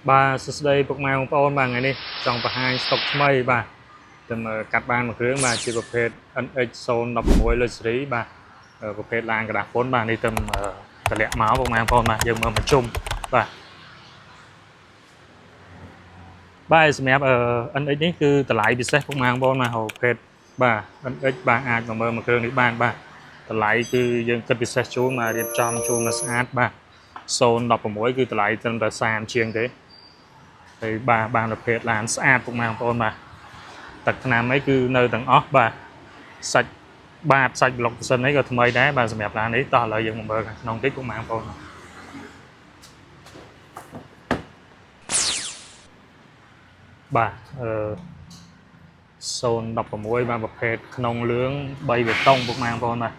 Ba đây bốc mang ôn bằng ngày đi trong và hai stock mây ba tầm cắt ban một hướng mà chỉ một phết ấn x zone đọc mối lên xử ba một phết làng cả đạp bốn ba đi tầm cả lẹ máu bốc mang ôn mà dừng mà chung ba ba smap ấn x នេះគឺតម្លៃពិសេសពុកម៉ាងបងណាហៅភេទបាទấn x បាទអាចមកមើលមួយគ្រឿងនេះបានបាទតម្លៃគឺយើងគិតពិសេសជូនមករៀបចំជូនមកស្អាតបាទ016គឺតម្លៃត្រឹមតែ30ជាងទេហើយបាទបានប្រភេទឡានស្អាតពុកម៉ាងបងបាទទឹកថ្នាំអីគឺនៅទាំងអស់បាទសាច់បាទសាច់ប្លុកប៉សិនអីក៏ថ្មីដែរបាទសម្រាប់ឡាននេះតោះឥឡូវយើងមកមើលខាងក្នុងតិចពុកម៉ាងបងបាទ016បាទប្រភេទក្នុងលឿង3បេតុងពុកម៉ាងបងបាទ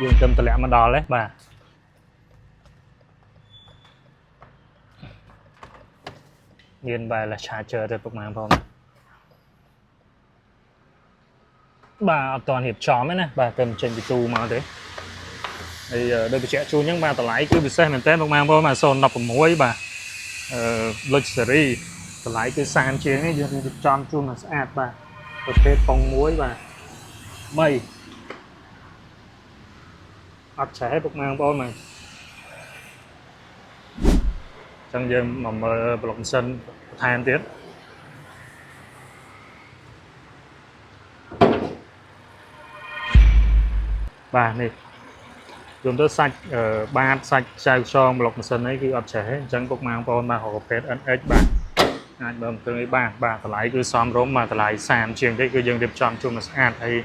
យើងទៅតម្លាក់មកដល់ទេបាទមានបែរឡា charger ទៅពុកម៉ាងបងបាទអត់ទាន់រៀបចំទេណាបាទទៅចេញពីទូមកទេហើយដោយបញ្ជាក់ជូនអញ្ចឹងបាទតម្លៃគឺពិសេសមែនតើពុកម៉ាងបងបាទ016បាទluxury តម្លៃគឺ30ជាងនេះយើងរៀបចំជូនមកស្អាតបាទប្រភេទពងមួយបាទ3អត់ឆេះពុកម៉ាងបងមកចឹងយើងមកមើលប្លុកម៉ាស៊ីនបន្ថែមទៀតបាទនេះយំទៅសាច់បាតសាច់ចៅខ្យងប្លុកម៉ាស៊ីននេះគឺអត់ឆេះទេអញ្ចឹងពុកម៉ាងបងមកប្រភេទ NX បាទអាចមើលទៅនេះបាទតម្លៃគឺសមរម្យបាទតម្លៃ30ជាងទេគឺយើងរៀបចំជូនមកស្អាតហើយ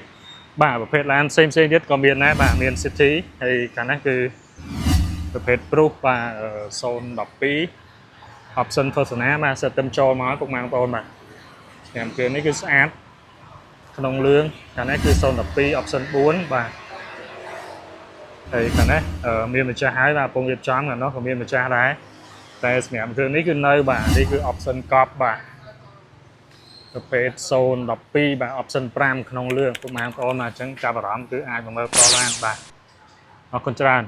បាទប្រភេទឡានផ្សេងទៀតក៏មានដែរបាទមាន City ហើយកាលនេះគឺប្រភេទ Proof បាទ012 option ទស្សនាបាទសិតទៅចូលមកពុកម៉ាងបងបាទឆ្នាំគ្រឿងនេះគឺស្អាតក្នុងលឿងកាលនេះគឺ012 option 4បាទហើយខាងនេះមានម្ចាស់ហើយបាទកំពុងរៀបចំខាងនោះក៏មានម្ចាស់ដែរតែសម្រាប់គ្រឿងនេះគឺនៅបាទនេះគឺ option កប់បាទប្រភេទ012បាទ option 5ក្នុងលឿងពុកម៉ាងបងប្អូនមកអញ្ចឹងចាប់អារម្មណ៍គឺអាចមកមើលផ្ទាល់បានបាទអរគុណច្រើន